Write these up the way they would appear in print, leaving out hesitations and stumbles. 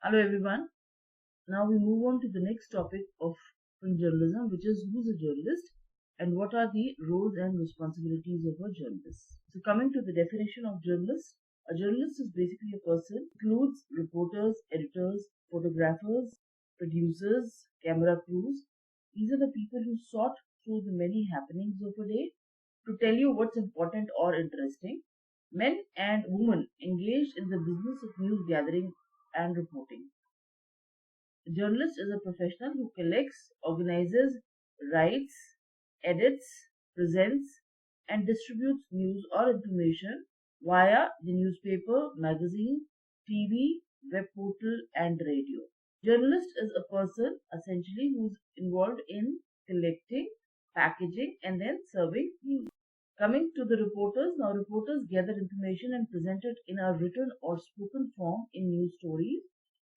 Hello everyone. Now we move on to the next topic of journalism, which is who's a journalist and what are the roles and responsibilities of a journalist. So coming to the definition of journalist, a journalist is basically a person includes reporters, editors, photographers, producers, camera crews. These are the people who sort through the many happenings of a day to tell you what's important or interesting. Men and women engaged in the business of news gathering and reporting. A journalist is a professional who collects, organizes, writes, edits, presents, and distributes news or information via the newspaper, magazine, TV, web portal, and radio. Journalist is a person essentially who's involved in collecting, packaging, and then serving news. Coming to the reporters, now reporters gather information and present it in a written or spoken form in news stories,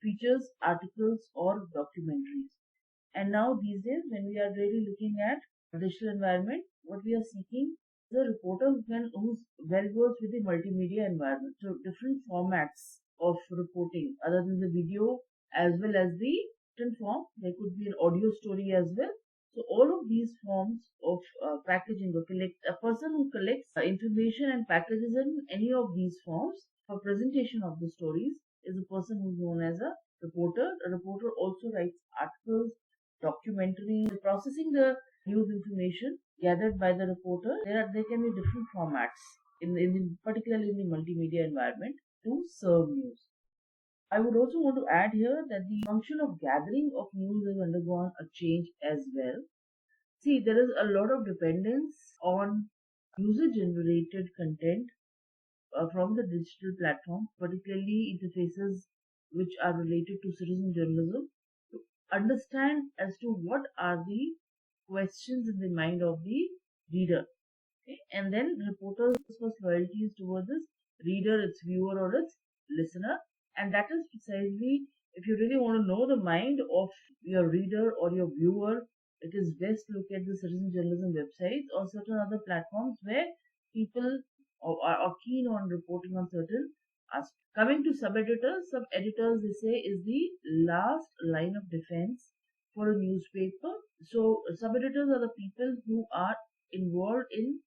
features, articles, or documentaries. And now these days, when we are really looking at digital environment, what we are seeking is a reporter who's well versed with the multimedia environment. So different formats of reporting, other than the video as well as the written form, there could be an audio story as well. So all of these forms of packaging or a person who collects information and packages in any of these forms for presentation of the stories is a person who's known as a reporter. A reporter also writes articles, documentaries, processing the news information gathered by the reporter. There can be different formats particularly in the multimedia environment to serve news. I would also want to add here that the function of gathering of news has undergone a change as well. See, there is a lot of dependence on user generated content from the digital platform, particularly interfaces which are related to citizen journalism, to understand as to what are the questions in the mind of the reader. Okay? And then reporters first loyalties towards its reader, its viewer, or its listener. And that is precisely if you really want to know the mind of your reader or your viewer, it is best to look at the citizen journalism websites or certain other platforms where people are keen on reporting on certain aspects. Coming to sub-editors, sub-editors they say is the last line of defense for a newspaper. So sub-editors are the people who are involved in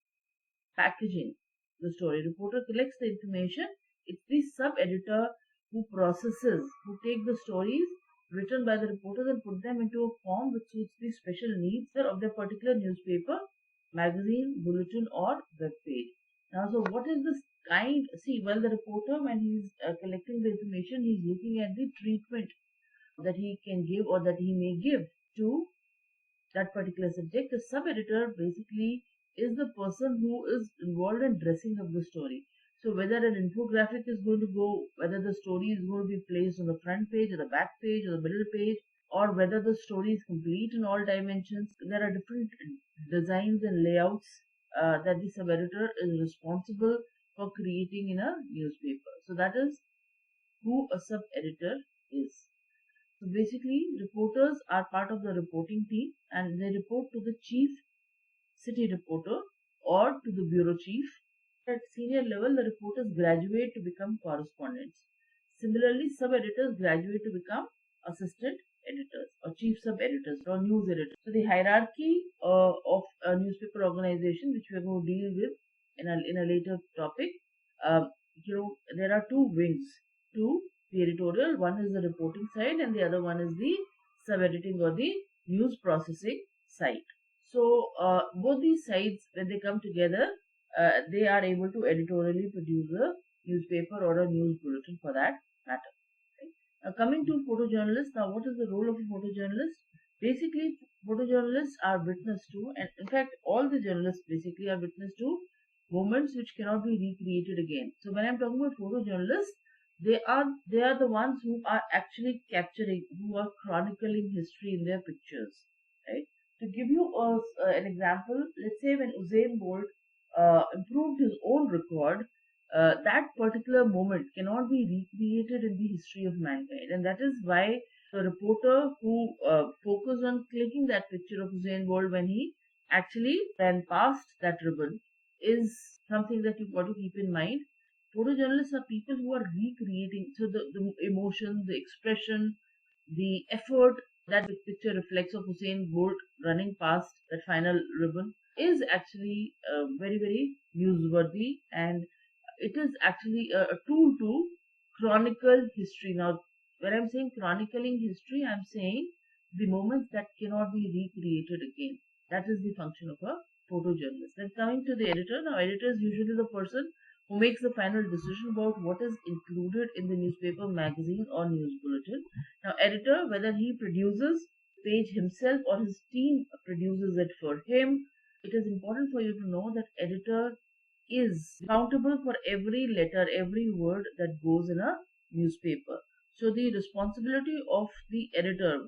packaging the story. Reporter collects the information. It's the sub-editor who processes, who take the stories written by the reporters and put them into a form which suits the special needs of their particular newspaper, magazine, bulletin, or web page. Now, so what is this kind? See, well, the reporter, when he's collecting the information, he's looking at the treatment that he can give or that he may give to that particular subject. The sub-editor basically is the person who is involved in dressing up the story. So whether an infographic is going to go, whether the story is going to be placed on the front page or the back page or the middle page, or whether the story is complete in all dimensions, there are different designs and layouts that the sub-editor is responsible for creating in a newspaper. So that is who a sub-editor is. So basically, reporters are part of the reporting team and they report to the chief city reporter or to the bureau chief. At senior level, the reporters graduate to become correspondents. Similarly, sub-editors graduate to become assistant editors or chief sub-editors or news editors. So the hierarchy of a newspaper organization, which we are going to deal with in a later topic, there are two wings to the editorial. One is the reporting side, and the other one is the sub-editing or the news processing side. So both these sides, when they come together, they are able to editorially produce a newspaper or a news bulletin for that matter. Right? Now coming to photojournalists, now what is the role of a photojournalist? Basically, photojournalists are witness to, and in fact, all the journalists basically are witness to moments which cannot be recreated again. So when I'm talking about photojournalists, they are the ones who are actually capturing, who are chronicling history in their pictures, right? To give you an example, let's say when Usain Bolt improved his own record, that particular moment cannot be recreated in the history of mankind, and that is why the reporter who focused on clicking that picture of Usain Bolt when he actually ran past that ribbon is something that you've got to keep in mind. Photojournalists are people who are recreating, so the emotion, the expression, the effort that the picture reflects of Hussein Bolt running past that final ribbon is actually very, very newsworthy, and it is actually a tool to chronicle history. Now, when I'm saying chronicling history, I'm saying the moments that cannot be recreated again. That is the function of a photojournalist. Then coming to the editor, now editor is usually the person who makes the final decision about what is included in the newspaper, magazine, or news bulletin. Now, editor, whether he produces page himself or his team produces it for him, it is important for you to know that editor is accountable for every letter, every word that goes in a newspaper. So the responsibility of the editor,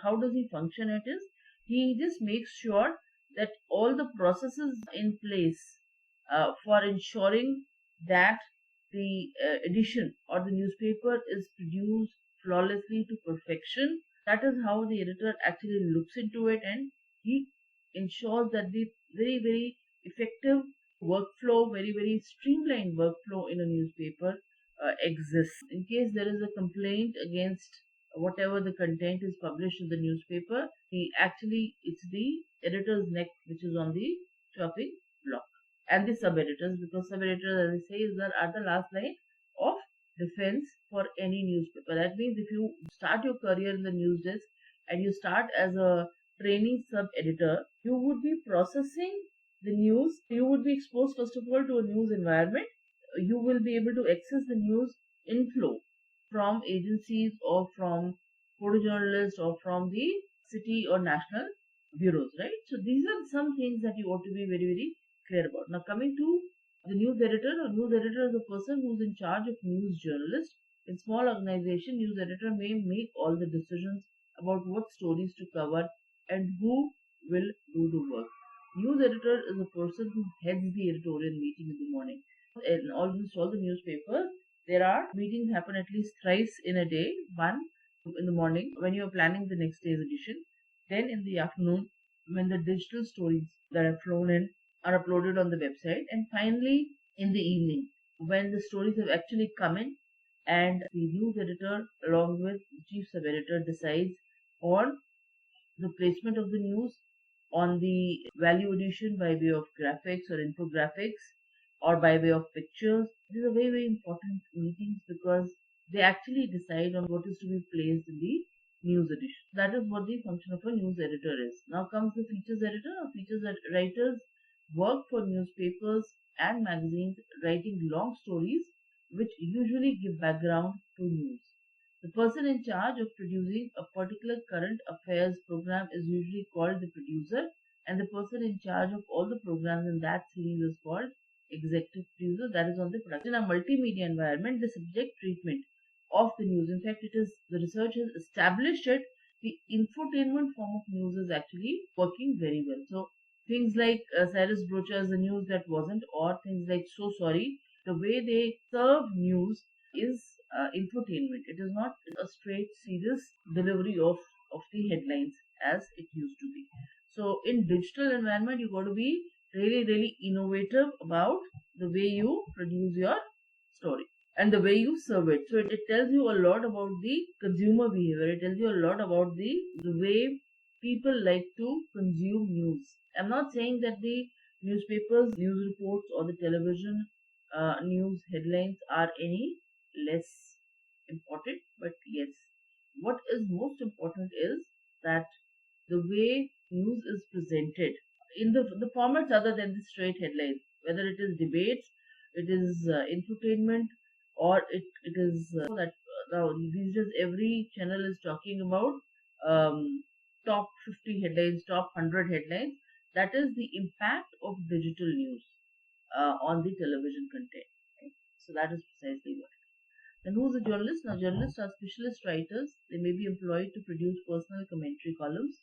how does he function? It is he just makes sure that all the processes in place for ensuring that the edition or the newspaper is produced flawlessly to perfection. That is how the editor actually looks into it, and he ensures that the very, very effective workflow, very, very streamlined workflow in a newspaper exists. In case there is a complaint against whatever the content is published in the newspaper, it's the editor's neck which is on the chopping block, and the sub editors, because sub editors, as I say, are the last line of defense for any newspaper. That means if you start your career in the news desk and you start as a training sub editor, you would be processing the news. You would be exposed, first of all, to a news environment. You will be able to access the news inflow from agencies or from photojournalists or from the city or national bureaus, right? So these are some things that you ought to be very, very clear about. Now, coming to the news editor, a news editor is a person who's in charge of news journalists. In small organization, news editor may make all the decisions about what stories to cover and who will do the work. News editor is a person who heads the editorial meeting in the morning. In almost all the newspapers, there are meetings happen at least thrice in a day. One in the morning when you are planning the next day's edition, then in the afternoon when the digital stories that are flown in are uploaded on the website, and finally in the evening when the stories have actually come in and the news editor along with the chief sub editor decides on the placement of the news, on the value addition by way of graphics or infographics or by way of pictures. These are very, very important meetings because they actually decide on what is to be placed in the news edition. That is what the function of a news editor is. Now comes the features editor. Features writers work for newspapers and magazines writing long stories which usually give background to news. The person in charge of producing a particular current affairs program is usually called the producer, and the person in charge of all the programs in that series is called executive producer. That is on the production. In a multimedia environment, the subject treatment of the news, in fact, it is the research has established it. The infotainment form of news is actually working very well. So things like Cyrus Brocha's The News That Wasn't, or things like So Sorry, the way they serve news is infotainment. It is not a straight, serious delivery of the headlines as it used to be. So in digital environment, you got to be really, really innovative about the way you produce your story and the way you serve it. So it tells you a lot about the consumer behavior. It tells you a lot about the way people like to consume news. I'm not saying that the newspapers, news reports, or the television news headlines are any less important, but yes, what is most important is that the way news is presented in the formats other than the straight headlines, whether it is debates, it is infotainment, or it is that now these days every channel is talking about top 50 headlines, top 100 headlines. That is the impact of digital news on the television content. Right? So that is precisely what. And who's a journalist? Now, journalists are specialist writers. They may be employed to produce personal commentary columns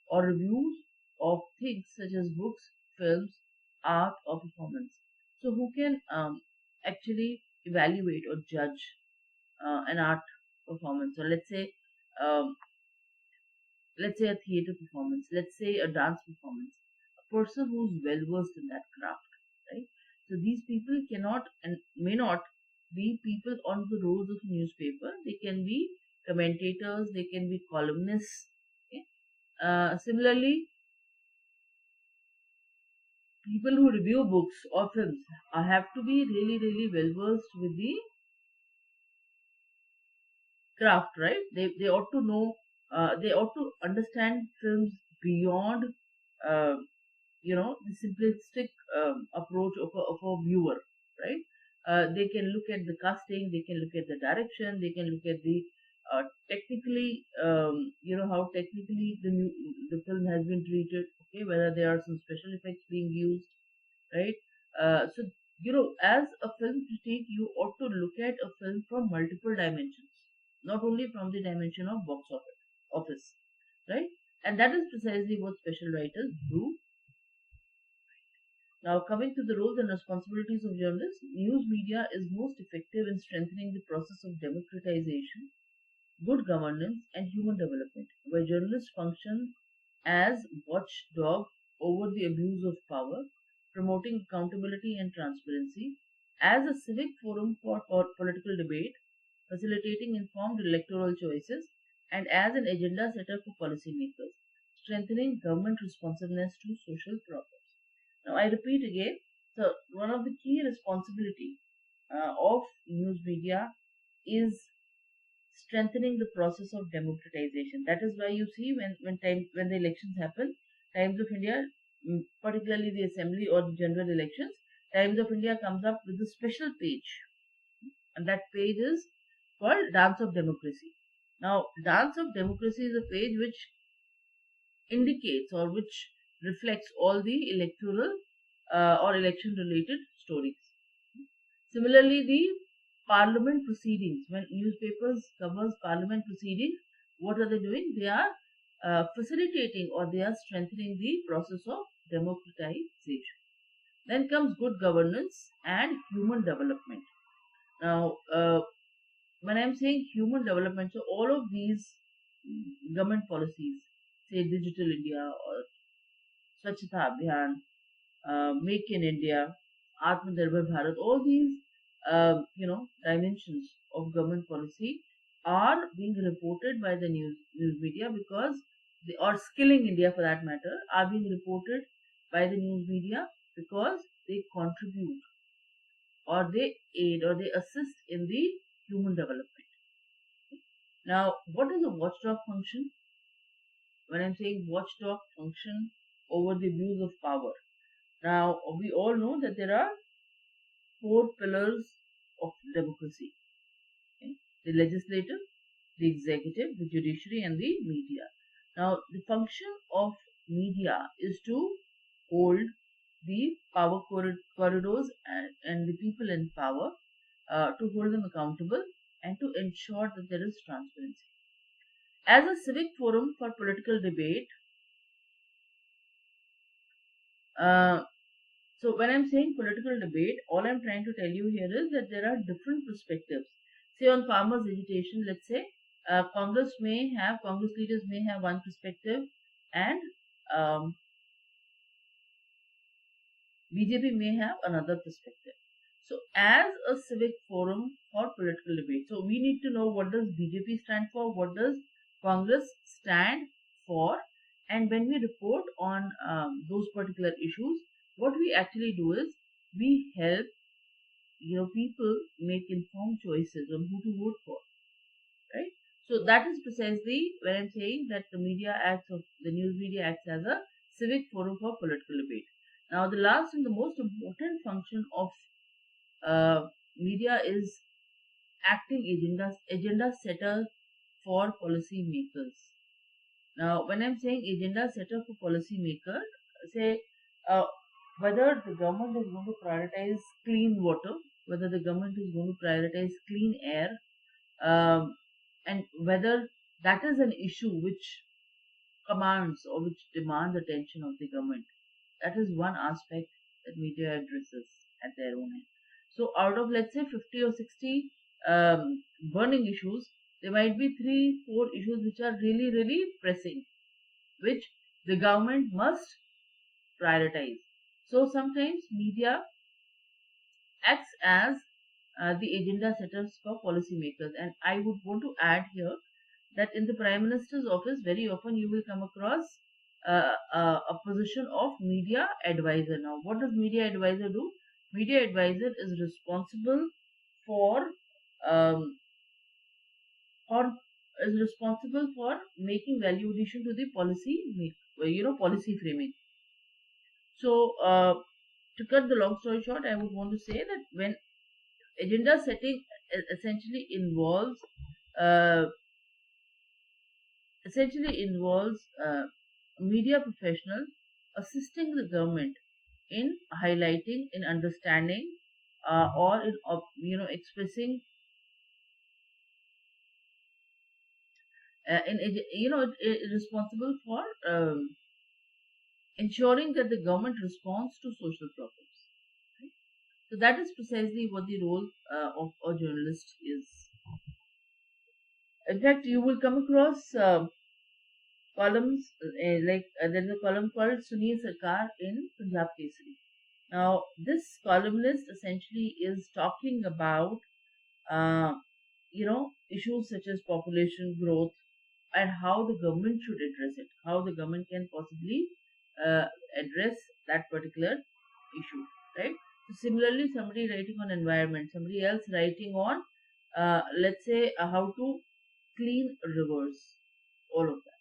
or reviews of things such as books, films, art, or performance. So, who can actually evaluate or judge an art performance? Or um, let's say a theater performance. Let's say a dance performance. A person who's well versed in that craft, right? So these people cannot and may not be people on the rows of newspaper. They can be commentators, they can be columnists. Okay? Similarly, people who review books or films have to be really, really well versed with the craft, right? They ought to know, they ought to understand films beyond, uh, the simplistic approach of a viewer, right? They can look at the casting, they can look at the direction, they can look at the technically, how technically the film has been treated, okay, whether there are some special effects being used, right? So, as a film critic, you ought to look at a film from multiple dimensions, not only from the dimension of box office, right? And that is precisely what special writers do. Now, coming to the roles and responsibilities of journalists, news media is most effective in strengthening the process of democratization, good governance, and human development, where journalists function as watchdog over the abuse of power, promoting accountability and transparency, as a civic forum for political debate, facilitating informed electoral choices, and as an agenda setter for policymakers, strengthening government responsiveness to social problems. Now, I repeat again, so one of the key responsibility of news media is strengthening the process of democratization. That is why you see when the elections happen, Times of India, particularly the assembly or the general elections, Times of India comes up with a special page, and that page is called Dance of Democracy. Now, Dance of Democracy is a page which indicates or which reflects all the electoral or election related stories. Similarly, the parliament proceedings, when newspapers covers parliament proceedings, what are they doing? They are facilitating or they are strengthening the process of democratization. Then comes good governance and human development. Now, when I'm saying human development, so all of these government policies, say Digital India or Swachhata Abhiyan, Make in India, Atmanirbhar Bharat, all these dimensions of government policy are being reported by the news media because they, or Skilling India for that matter, are being reported by the news media because they contribute or they aid or they assist in the human development. Now, what is a watchdog function? When I'm saying watchdog function over the abuse of power. Now, we all know that there are four pillars of democracy, okay? The legislative, the executive, the judiciary, and the media. Now, the function of media is to hold the power corridors and the people in power, to hold them accountable and to ensure that there is transparency. As a civic forum for political debate, uh, so when I'm saying political debate, all I'm trying to tell you here is that there are different perspectives. Say on farmers' agitation, let's say Congress leaders may have one perspective, and um, BJP may have another perspective. So as a civic forum for political debate, so we need to know what does BJP stand for, what does Congress stand for, and when we report on those particular issues, what we actually do is we help people make informed choices on who to vote for, right? So that is precisely when I'm saying that the news media acts as a civic forum for political debate. Now, the last and the most important function of media is acting agenda setter for policy makers. Now, when I'm saying agenda setter for policy maker, say uh, whether the government is going to prioritize clean water, whether the government is going to prioritize clean air, um, and whether that is an issue which commands or which demands attention of the government. That is one aspect that media addresses at their own end. So, out of let's say 50 or 60 burning issues, there might be 3, 4 issues which are really, really pressing, which the government must prioritize. So, sometimes media acts as the agenda setters for policymakers. And I would want to add here that in the Prime Minister's office, very often you will come across a position of media advisor. Now, what does media advisor do? Media advisor is responsible for um, or is responsible for making value addition to the policy framing. So, to cut the long story short, I would want to say that when agenda setting essentially involves uh, media professional assisting the government in highlighting, in understanding, or in expressing, it is responsible for ensuring that the government responds to social problems. Right? So that is precisely what the role of a journalist is. In fact, you will come across columns there's a column called Sunil Sarkar in Punjab Kesari. Now, this columnist essentially is talking about uh, issues such as population growth and how the government should address it, how the government can possibly address that particular issue, right? So similarly, somebody writing on environment, somebody else writing on, let's say, how to clean rivers, all of that.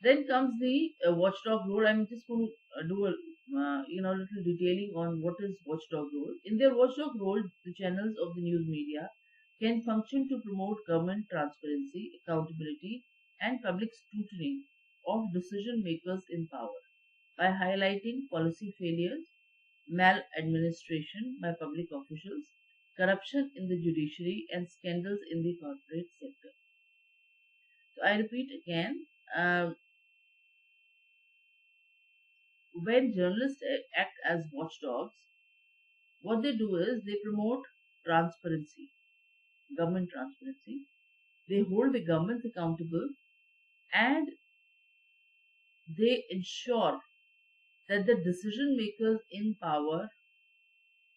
Then comes the watchdog role. I'm just going to do a little detailing on what is watchdog role. In their watchdog role, the channels of the news media can function to promote government transparency, accountability, and public scrutiny of decision makers in power by highlighting policy failures, maladministration by public officials, corruption in the judiciary, and scandals in the corporate sector. So I repeat again. When journalists act as watchdogs, what they do is they promote transparency, government transparency. They hold the governments accountable, and they ensure that the decision makers in power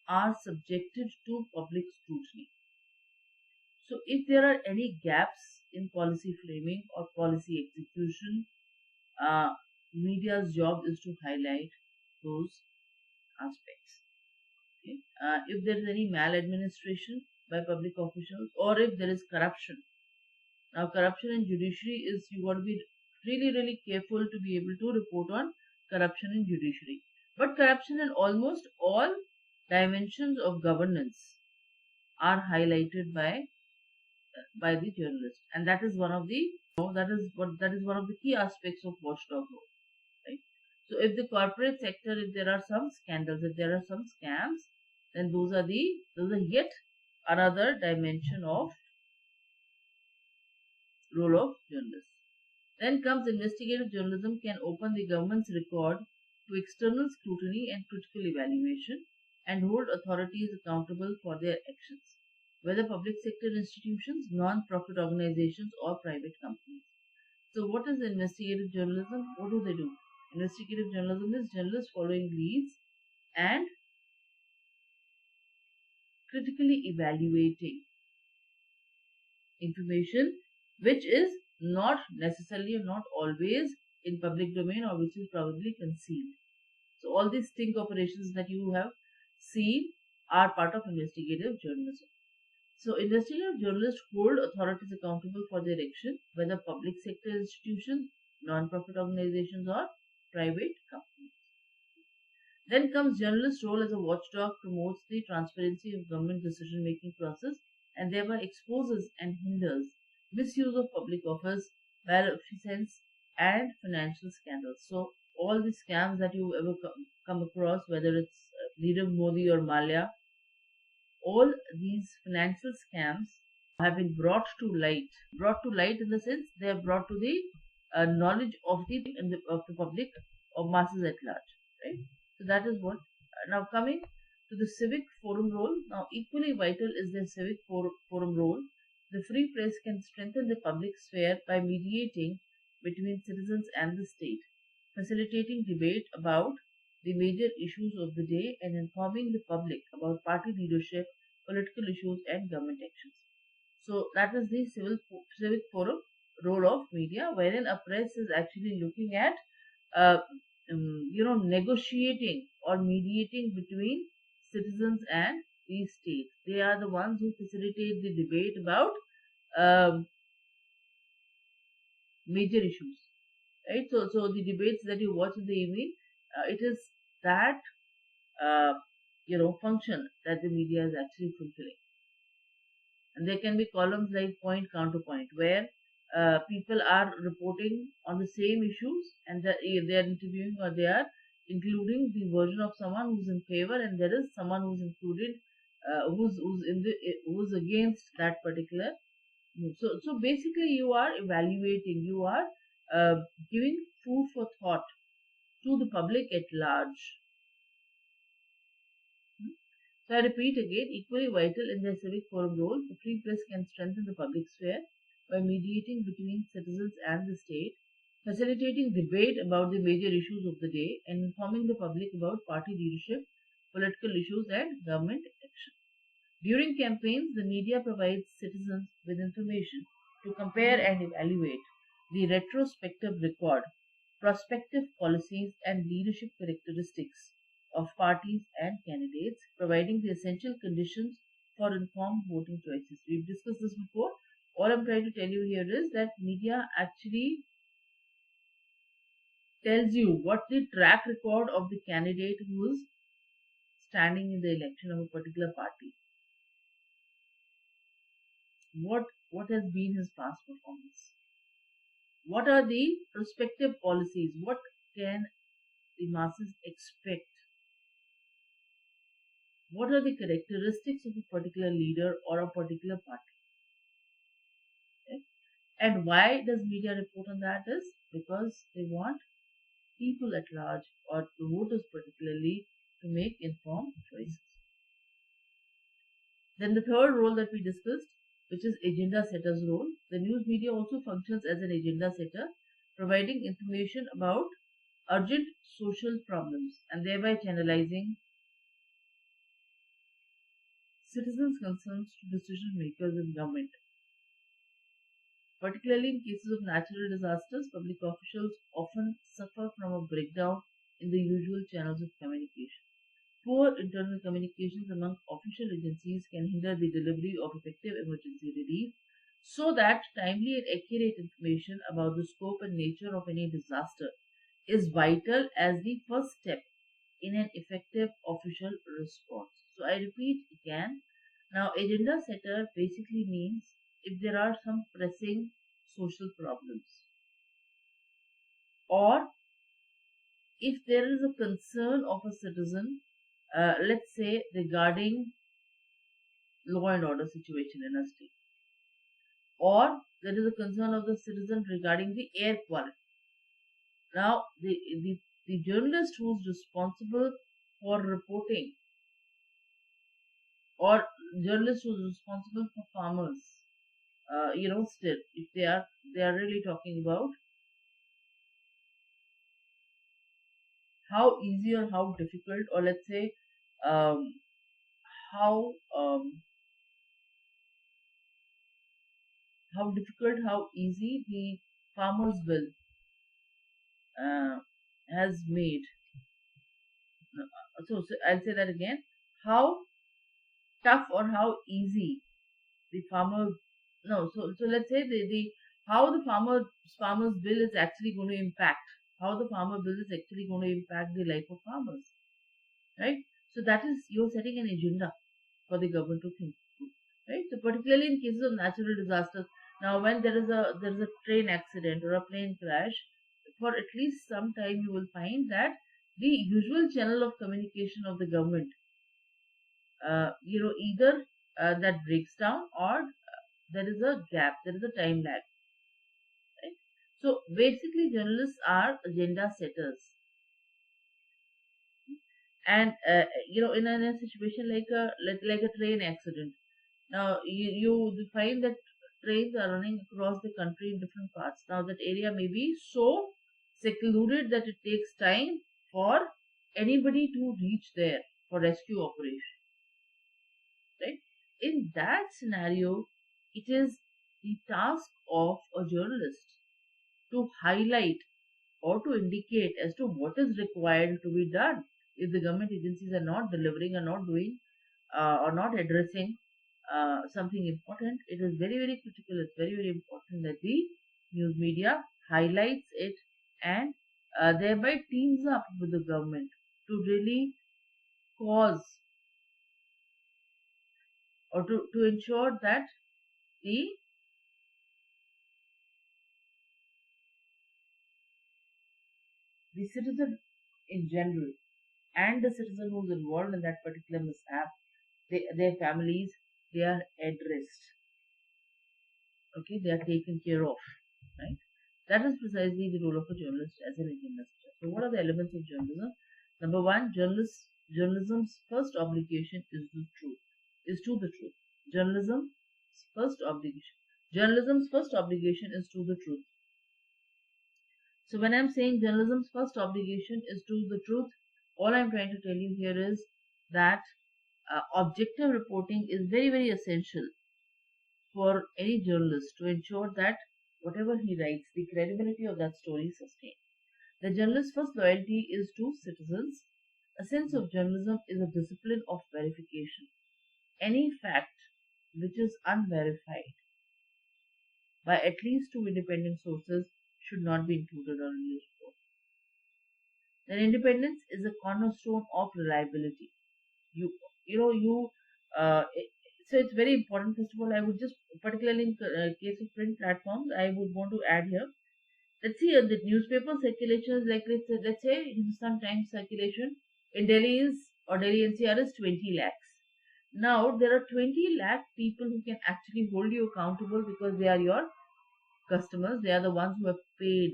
are subjected to public scrutiny. So, if there are any gaps in policy framing or policy execution, uh, media's job is to highlight those aspects. Okay? If there is any maladministration by public officials, or if there is corruption. Now, corruption in judiciary is, you got to be really, really careful to be able to report on corruption in judiciary. But corruption in almost all dimensions of governance are highlighted by the journalist, and that is one of the that is one of the key aspects of watchdog role. Right? So, if the corporate sector, if there are some scandals, if there are some scams, then those are yet another dimension of role of journalists. Then comes investigative journalism can open the government's record to external scrutiny and critical evaluation and hold authorities accountable for their actions, whether public sector institutions, non-profit organizations, or private companies. So, what is investigative journalism? What do they do? Investigative journalism is journalists following leads and critically evaluating information which is not necessarily or not always in public domain, or which is probably concealed. So all these sting operations that you have seen are part of investigative journalism. So investigative journalists hold authorities accountable for their action, whether public sector institutions, non-profit organizations, or private companies. Then comes journalist role as a watchdog, promotes the transparency of government decision making process, and thereby exposes and hinders misuse of public office, malfeasance, and financial scandals. So all the scams that you ever come across, whether it's Nirav Modi or Malia, all these financial scams have been brought to light. Brought to light in the sense they are brought to the knowledge of the public, of masses at large. Right. So that is what. Now coming to the civic forum role. Now equally vital is the civic forum role. The free press can strengthen the public sphere by mediating between citizens and the state, facilitating debate about the major issues of the day and informing the public about party leadership, political issues, and government actions. So that is the civic forum role of media, wherein a press is actually looking at, uh, negotiating or mediating between citizens and the state. They are the ones who facilitate the debate about um, major issues, right? So the debates that you watch in the evening, it is that uh, function that the media is actually fulfilling. And there can be columns like point counterpoint, where people are reporting on the same issues, and they are interviewing, or they are including the version of someone who's in favor, and there is someone who's included, who's against that particular move. So basically, you are evaluating, you are uh, giving food for thought to the public at large. So I repeat again, equally vital in their civic forum role, the free press can strengthen the public sphere by mediating between citizens and the state, facilitating debate about the major issues of the day, and informing the public about party leadership, political issues, and government action. During campaigns, the media provides citizens with information to compare and evaluate the retrospective record, prospective policies, and leadership characteristics of parties and candidates, providing the essential conditions for informed voting choices. We've discussed this before. All I'm trying to tell you here is that media actually tells you what the track record of the candidate who is standing in the election of a particular party. What has been his past performance? What are the prospective policies? What can the masses expect? What are the characteristics of a particular leader or a particular party? Okay? And why does media report on that? Is because they want people at large, or the voters particularly, to make informed choices. Then the third role that we discussed, which is agenda setter's role. The news media also functions as an agenda setter, providing information about urgent social problems and thereby channelizing citizens' concerns to decision makers in government. Particularly in cases of natural disasters, public officials often suffer from a breakdown in the usual channels of communication. Poor internal communications among official agencies can hinder the delivery of effective emergency relief, so that timely and accurate information about the scope and nature of any disaster is vital as the first step in an effective official response. So I repeat again. Now, agenda setter basically means if there are some pressing social problems, or if there is a concern of a citizen, let's say regarding law and order situation in a state, or there is a concern of the citizen regarding the air quality. Now, the journalist who is responsible for reporting, or journalist who is responsible for farmers, still, if they are really talking about how easy or how difficult, or let's say um, how how difficult, how easy the farmers bill uh, has made. So I'll say that again. How tough or how easy the farmer, no, so let's say the how the farmers bill is actually going to impact, how the farmer bill is actually going to impact the life of farmers, right? So that is, you're setting an agenda for the government to think through, right? So particularly in cases of natural disasters, now when there is a train accident or a plane crash, for at least some time you will find that the usual channel of communication of the government, either that breaks down, or there is a gap, there is a time lag, right? So basically, journalists are agenda setters, and in a situation like a train accident. Now you find that trains are running across the country in different parts. Now that area may be so secluded that it takes time for anybody to reach there for rescue operation, right? In that scenario, it is the task of a journalist to highlight or to indicate as to what is required to be done. If the government agencies are not delivering, are not doing, or not addressing something important, it is very, very critical. It's very, very important that the news media highlights it and thereby teams up with the government to really cause or to ensure that the the citizen in general and the citizen who's involved in that particular mishap, their families, they are addressed. Okay, they are taken care of, right? That is precisely the role of a journalist as an Indian messenger. So, what are the elements of journalism? Number one, journalism's first obligation is the truth. Is to the truth. Journalism's first obligation. Journalism's first obligation is to the truth. So, when I'm saying journalism's first obligation is to the truth, all I'm trying to tell you here is that objective reporting is very, very essential for any journalist to ensure that whatever he writes, the credibility of that story is sustained. The journalist's first loyalty is to citizens. A sense of journalism is a discipline of verification. Any fact which is unverified by at least two independent sources should not be included on a news report. Then independence is a cornerstone of reliability. You you know you so it's very important. First of all, I would just, particularly in case of print platforms, I would want to add here. Let's see, the newspaper circulation is like, let's say Hindustan Times circulation in Delhi is, or Delhi NCR is 20 lakhs. Now there are 20 lakh people who can actually hold you accountable because they are your customers. They are the ones who have paid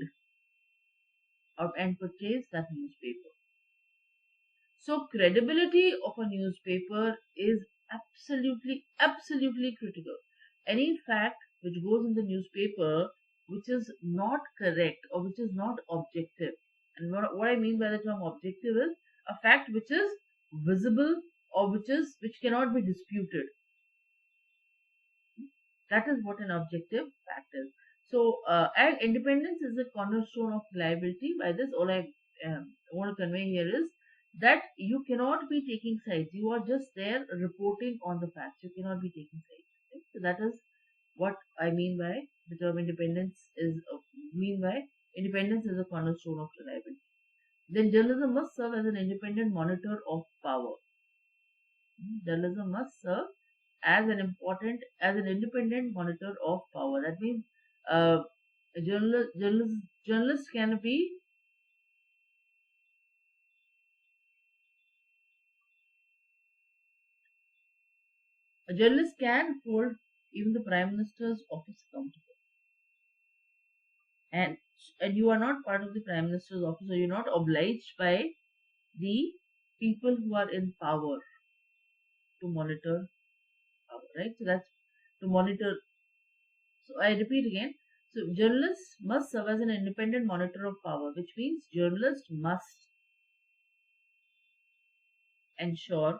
or and purchased that newspaper. So credibility of a newspaper is absolutely, absolutely critical. Any fact which goes in the newspaper which is not correct or which is not objective, and what I mean by the term objective is a fact which is visible or which cannot be disputed. That is what an objective fact is. So, and independence is the cornerstone of reliability. By this, all I want to convey here is that you cannot be taking sides. You are just there reporting on the facts. You cannot be taking sides. Right? So that is what I mean by the term independence is. Mean by independence is a cornerstone of reliability. Then journalism must serve as an independent monitor of power. Journalism must serve as an independent monitor of power. That means uh, journalists can be a journalist can hold even the prime minister's office accountable, and and you are not part of the prime minister's office, so you're not obliged by the people who are in power to monitor power, right? So that's to monitor. So I repeat again. So journalists must serve as an independent monitor of power, which means journalists must ensure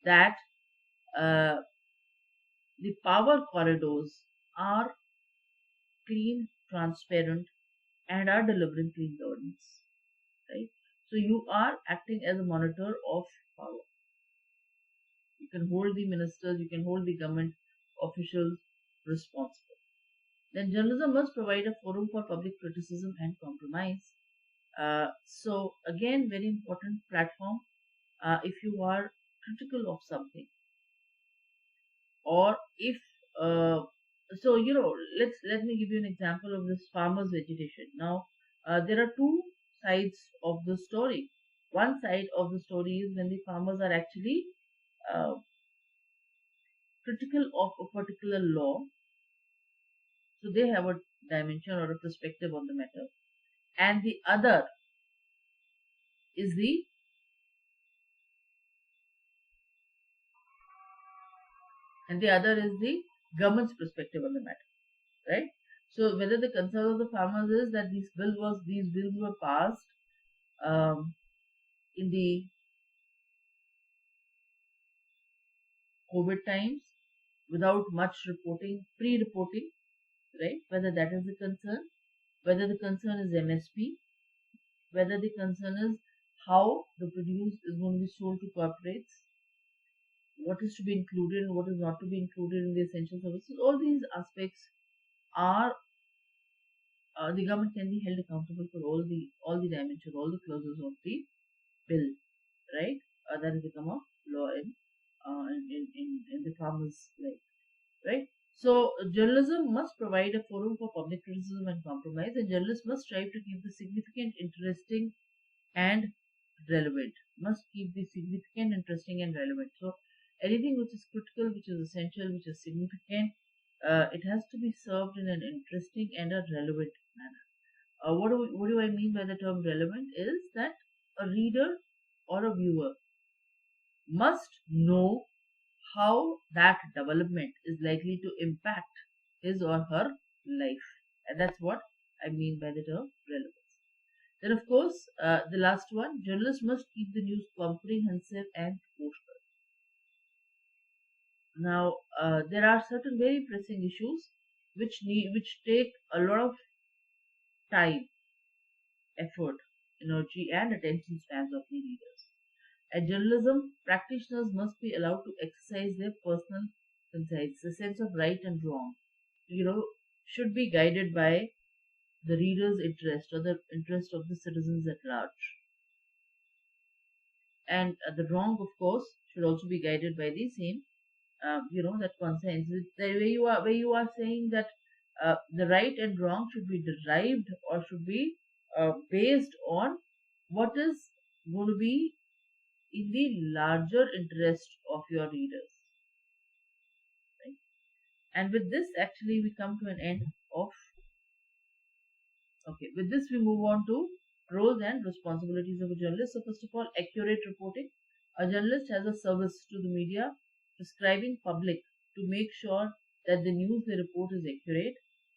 that uh, the power corridors are clean, transparent, and are delivering clean governance. Right? So you are acting as a monitor of power. You can hold the ministers, you can hold the government officials responsible. Then journalism must provide a forum for public criticism and compromise. So again, very important platform. If you are critical of something, or if uh, so let me give you an example of this farmers vegetation. Now there are two sides of the story. One side of the story is when the farmers are actually uh, critical of a particular law, so they have a dimension or a perspective on the matter, and is the the other is the government's perspective on the matter, right? So whether the concern of the farmers is that these bills were passed, um, in the COVID times without much reporting, pre-reporting, right? Whether that is the concern, whether the concern is MSP, whether the concern is how the produce is going to be sold to corporates, what is to be included and what is not to be included in the essential services. All these aspects are the government can be held accountable for all the dimensions, all the clauses of the bill, right? That has become a law in the farmers' life, right? So journalism must provide a forum for public criticism and compromise, and journalists must strive to keep the significant, interesting, and relevant. Must keep the significant, interesting, and relevant. So anything which is critical, which is essential, which is significant, it has to be served in an interesting and a relevant manner. What do I mean by the term relevant? Is that a reader or a viewer must know how that development is likely to impact his or her life. And that's what I mean by the term relevance. Then, of course, the last one, journalists must keep the news comprehensive and proportional. Now, there are certain very pressing issues which take a lot of time, effort, energy, and attention spans of the readers. At journalism, practitioners must be allowed to exercise their personal conscience. The sense of right and wrong, you know, should be guided by the reader's interest or the interest of the citizens at large. And the wrong, of course, should also be guided by the same, that conscience. The way you are saying that the right and wrong should be derived or should be based on what is going to be in the larger interest of your readers, right? And with this, actually, we come to an end of. Okay, with this, we move on to roles and responsibilities of a journalist. So, first of all, accurate reporting. A journalist has a service to the media, prescribing public to make sure that the news they report is accurate.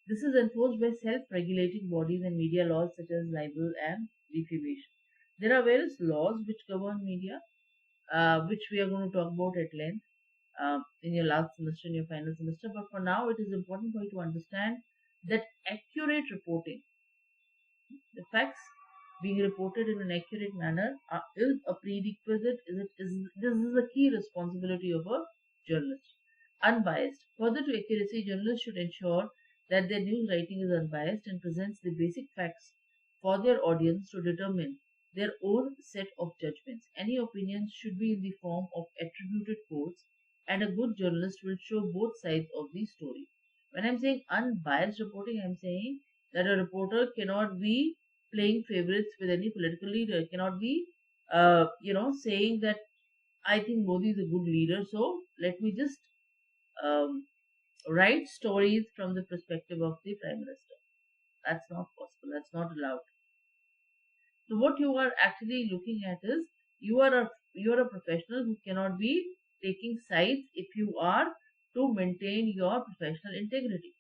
This is enforced by self-regulating bodies and media laws such as libel and defamation. There are various laws which govern media, which we are going to talk about at length in your last semester, in your final semester. But for now, it is important for you to understand that accurate reporting, the facts being reported in an accurate manner, is a prerequisite. This is a key responsibility of a journalist. Unbiased. Further to accuracy, journalists should ensure that their news writing is unbiased and presents the basic facts for their audience to determine their own set of judgments. Any opinions should be in the form of attributed quotes, and a good journalist will show both sides of the story. When I'm saying unbiased reporting, I'm saying that a reporter cannot be playing favorites with any political leader, cannot be, saying that I think Modi is a good leader, so let me just um, write stories from the perspective of the Prime Minister. That's not possible. That's not allowed. So what you are actually looking at is you are a professional who cannot be taking sides if you are to maintain your professional integrity,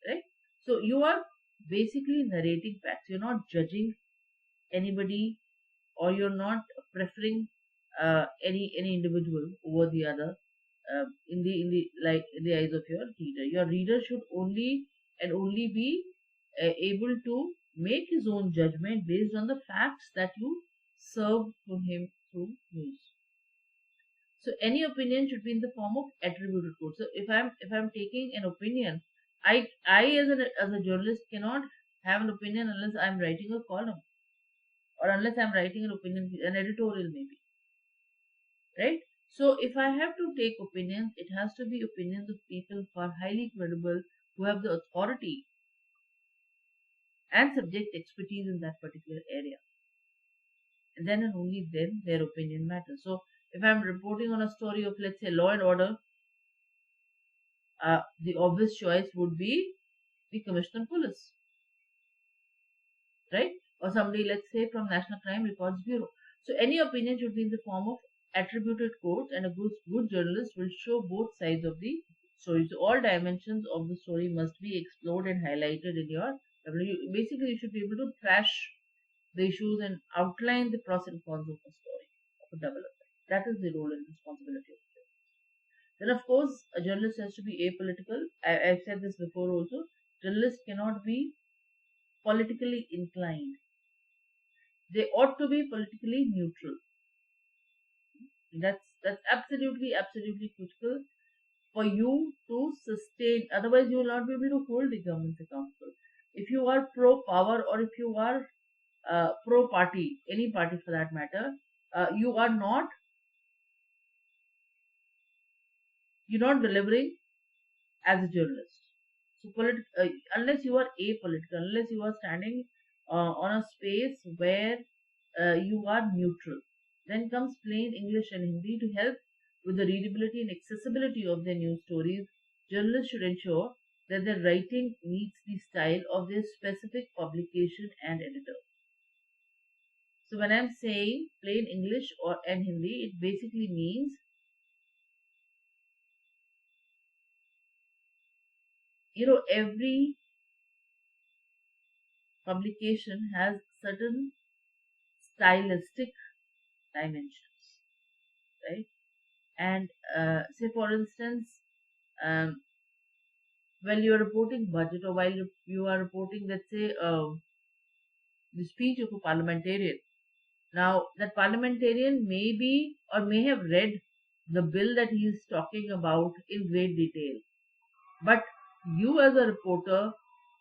right? So you are basically narrating facts. You're not judging anybody, or you're not preferring any individual over the other in the eyes of your reader. Your reader should only be able to make his own judgment based on the facts that you serve to him through news. So any opinion should be in the form of attributed quote. So if I'm taking an opinion, I as a journalist cannot have an opinion unless I'm writing a column, or unless I'm writing an opinion, an editorial maybe, right? So if I have to take opinions, it has to be opinions of people who are highly credible, who have the authority and subject expertise in that particular area. And then and only then their opinion matters. So if I'm reporting on a story of, let's say, law and order, the obvious choice would be the Commissioner of Police, right? Or somebody, let's say, from National Crime Records Bureau. So any opinion should be in the form of attributed quotes, and a good journalist will show both sides of the story. So all dimensions of the story must be explored and highlighted in your. Basically, you should be able to thrash the issues and outline the pros and cons of a story, of a development. That is the role and responsibility of a journalist. Then, of course, a journalist has to be apolitical. I've said this before also. Journalists cannot be politically inclined. They ought to be politically neutral. That's absolutely critical for you to sustain. Otherwise, you will not be able to hold the government accountable. If you are pro power or if you are pro party, any party for that matter, you are not you're not delivering as a journalist. So, unless you are apolitical, unless you are standing on a space where you are neutral, then comes plain English and Hindi to help with the readability and accessibility of their news stories. Journalists should ensure that their writing meets the style of their specific publication and editor. So when I'm saying plain English or and Hindi, it basically means every publication has certain stylistic dimensions, right? And say for instance, um, while you are reporting budget or while you are reporting, let's say, the speech of a parliamentarian. Now, that parliamentarian may be or may have read the bill that he is talking about in great detail. But you, as a reporter,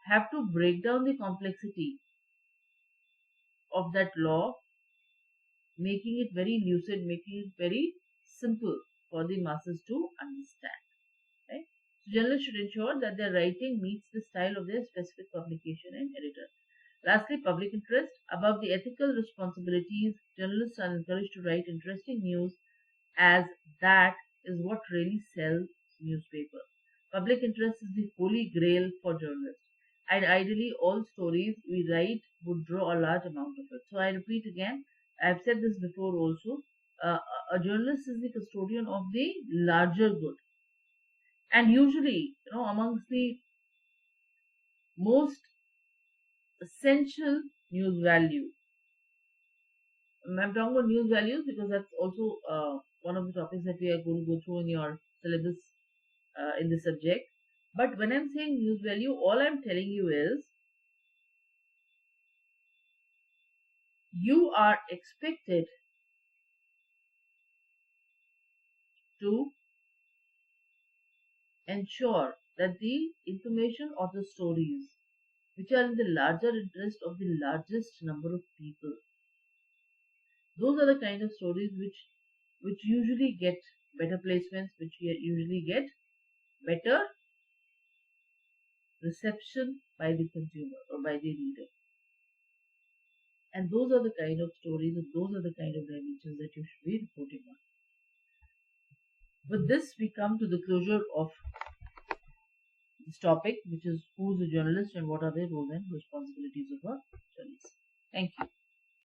have to break down the complexity of that law, making it very lucid, making it very simple for the masses to understand. Right? So, journalists should ensure that their writing meets the style of their specific publication and editor. Lastly, public interest. Above the ethical responsibilities, journalists are encouraged to write interesting news, as that is what really sells newspaper. Public interest is the holy grail for journalists, and ideally all stories we write would draw a large amount of it. So I repeat again, I've said this before also, a journalist is the custodian of the larger good. And usually, amongst the most essential news value, I'm talking about news values because that's also one of the topics that we are going to go through in your syllabus in the subject. But when I'm saying news value, all I'm telling you is you are expected to ensure that the information or the stories which are in the larger interest of the largest number of people, those are the kind of stories which usually get better placements, which usually get better reception by the consumer or by the reader. And those are the kind of stories and those are the kind of dimensions that you should be reporting on. With this, we come to the closure of this topic, which is who's a journalist and what are their roles and responsibilities of a journalist. Thank you.